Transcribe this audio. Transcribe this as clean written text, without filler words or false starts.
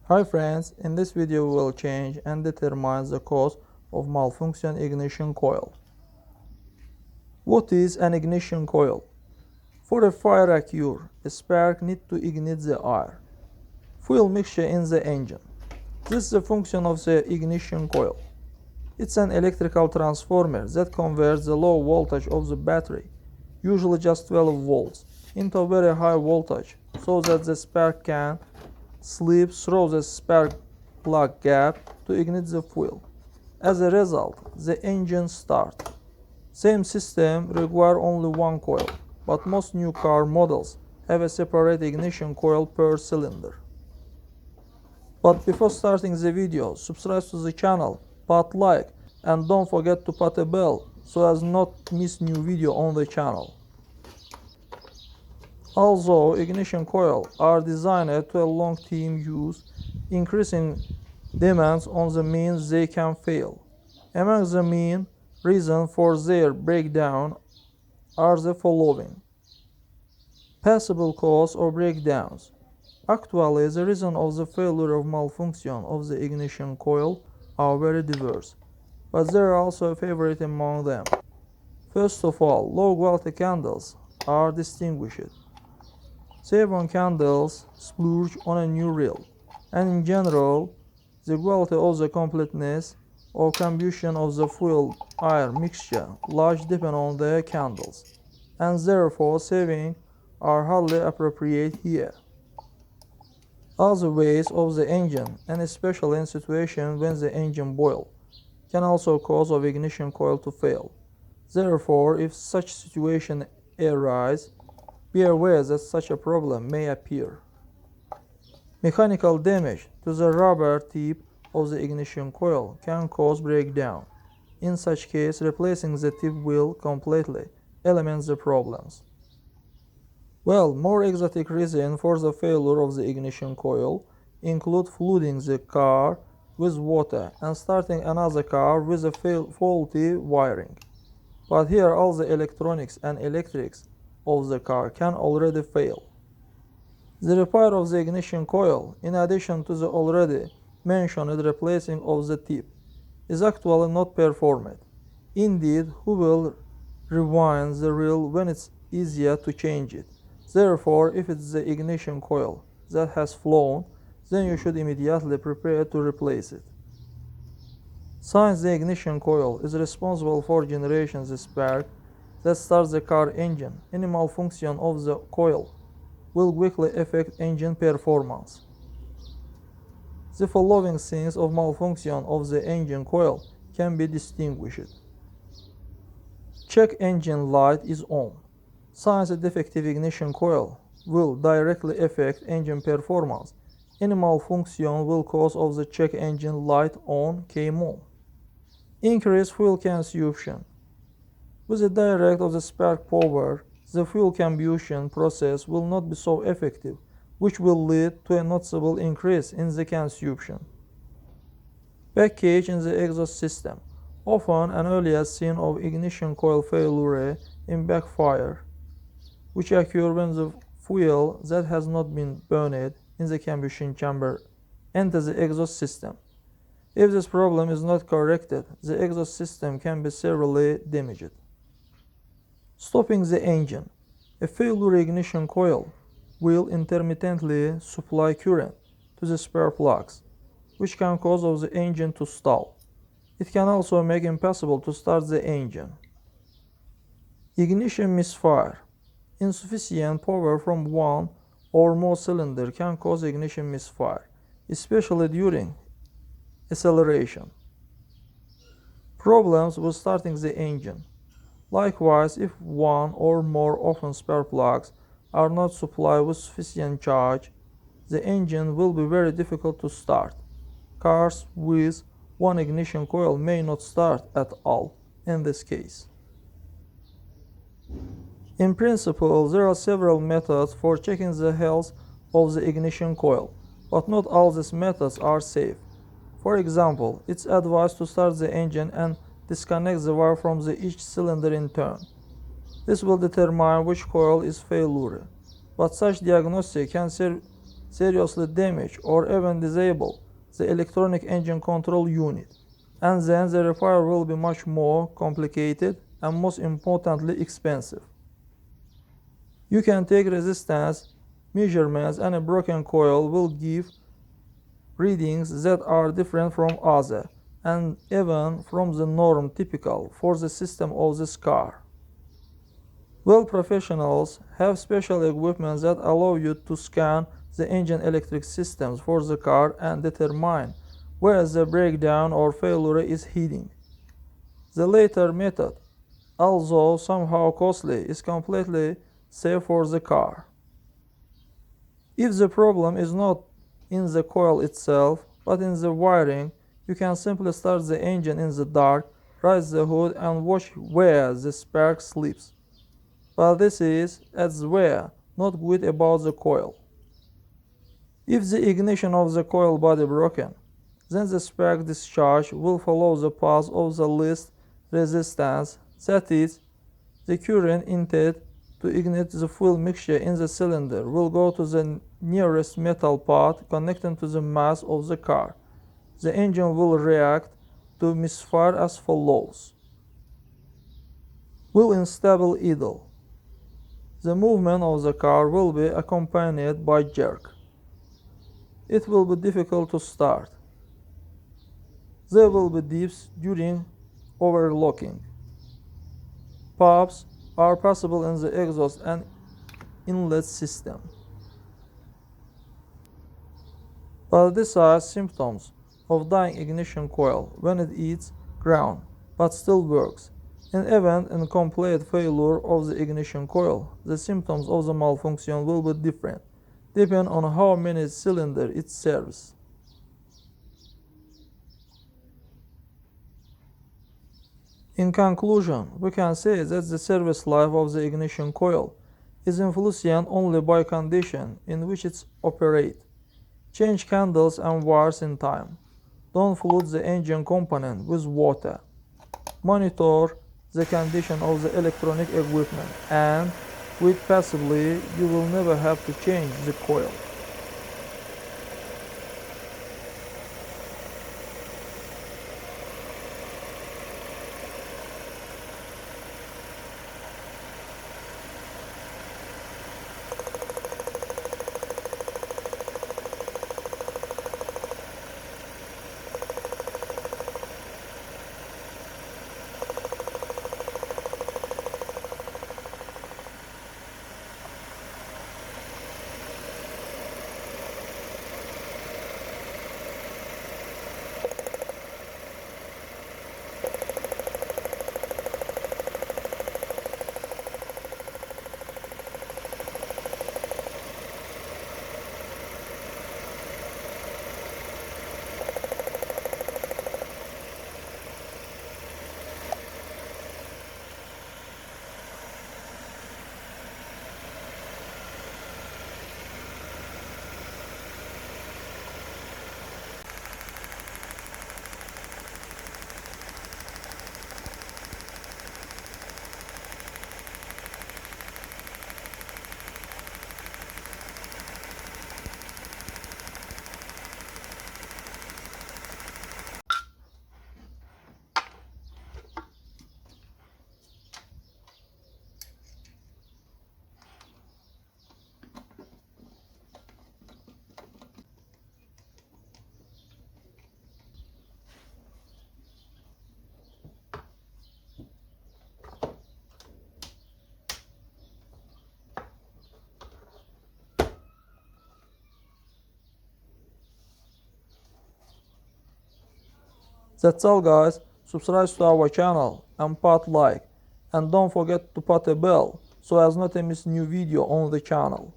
Hi friends, in this video we will change and determine the cause of malfunction ignition coil. What is an ignition coil? For a fire occur, a spark needs to ignite the air, fuel mixture in the engine. This is the function of the ignition coil. It's an electrical transformer that converts the low voltage of the battery, usually just 12 volts, into a very high voltage so that the spark can slip through the spark plug gap to ignite the fuel. As a result, the engine starts. Same system requires only one coil, but most new car models have a separate ignition coil per cylinder. But before starting the video, subscribe to the channel, put like, and don't forget to put a bell so as not miss new video on the channel. Although ignition coils are designed to a long-term use, increasing demands on the means they can fail. Among the main reasons for their breakdown are the following. Possible cause of breakdowns. Actually, the reason of the failure of malfunction of the ignition coil are very diverse, but there are also a favorite among them. First of all, low-quality candles are distinguished. Chevron candles splurge on a new reel, and in general, the quality of the completeness or combustion of the fuel-air mixture largely depend on the candles, and therefore savings are hardly appropriate here. Other ways of the engine, and especially in situations when the engine boils, can also cause of ignition coil to fail. Therefore, if such situation arises, be aware that such a problem may appear. Mechanical damage to the rubber tip of the ignition coil can cause breakdown. In such case, replacing the tip will completely eliminate the problems. Well, more exotic reasons for the failure of the ignition coil include flooding the car with water and starting another car with a faulty wiring. But here all the electronics and electrics of the car can already fail. The repair of the ignition coil, in addition to the already mentioned replacing of the tip, is actually not performed. Indeed, who will rewind the reel when it's easier to change it? Therefore, if it's the ignition coil that has flown, then you should immediately prepare to replace it. Since the ignition coil is responsible for generating the spark that starts the car engine, any malfunction of the coil will quickly affect engine performance. The following signs of malfunction of the engine coil can be distinguished. Check engine light is on. Since a defective ignition coil will directly affect engine performance, any malfunction will cause of the check engine light on came on. Increase fuel consumption. With the direct of the spark power, the fuel combustion process will not be so effective, which will lead to a noticeable increase in the consumption. Package in the exhaust system. Often an earlier sign of ignition coil failure in backfire, which occur when the fuel that has not been burned in the combustion chamber enters the exhaust system. If this problem is not corrected, the exhaust system can be severely damaged. Stopping the engine. A failure ignition coil will intermittently supply current to the spark plugs, which can cause the engine to stall. It can also make it impossible to start the engine. Ignition misfire. Insufficient power from one or more cylinders can cause ignition misfire, especially during acceleration. Problems with starting the engine. Likewise, if one or more open spark plugs are not supplied with sufficient charge, the engine will be very difficult to start. Cars with one ignition coil may not start at all in this case. In principle, there are several methods for checking the health of the ignition coil, but not all these methods are safe. For example, it's advised to start the engine and disconnect the wire from each cylinder in turn. This will determine which coil is failure, but such diagnosis can seriously damage or even disable the electronic engine control unit, and then the repair will be much more complicated and most importantly expensive. You can take resistance measurements, and a broken coil will give readings that are different from other and even from the norm typical for the system of this car. Well, professionals have special equipment that allow you to scan the engine electric systems for the car and determine where the breakdown or failure is hidden. The latter method, although somehow costly, is completely safe for the car. If the problem is not in the coil itself, but in the wiring, you can simply start the engine in the dark, raise the hood, and watch where the spark slips. But this is elsewhere, not good about the coil. If the ignition of the coil body broken, then the spark discharge will follow the path of the least resistance, that is, the current intended to ignite the fuel mixture in the cylinder will go to the nearest metal part connecting to the mass of the car. The engine will react to misfire as follows. Will unstable idle. The movement of the car will be accompanied by jerk. It will be difficult to start. There will be dips during overlocking. Pops are possible in the exhaust and inlet system. But these are symptoms of dying ignition coil when it eats ground but still works. In event incomplete failure of the ignition coil, the symptoms of the malfunction will be different, depending on how many cylinders it serves. In conclusion, we can say that the service life of the ignition coil is influenced only by conditions in which it operates. Change candles and wires in time. Don't flood the engine component with water. Monitor the condition of the electronic equipment, and with passively, you will never have to change the coil. That's all, guys. Subscribe to our channel and put like, and don't forget to put a bell so as not to miss new video on the channel.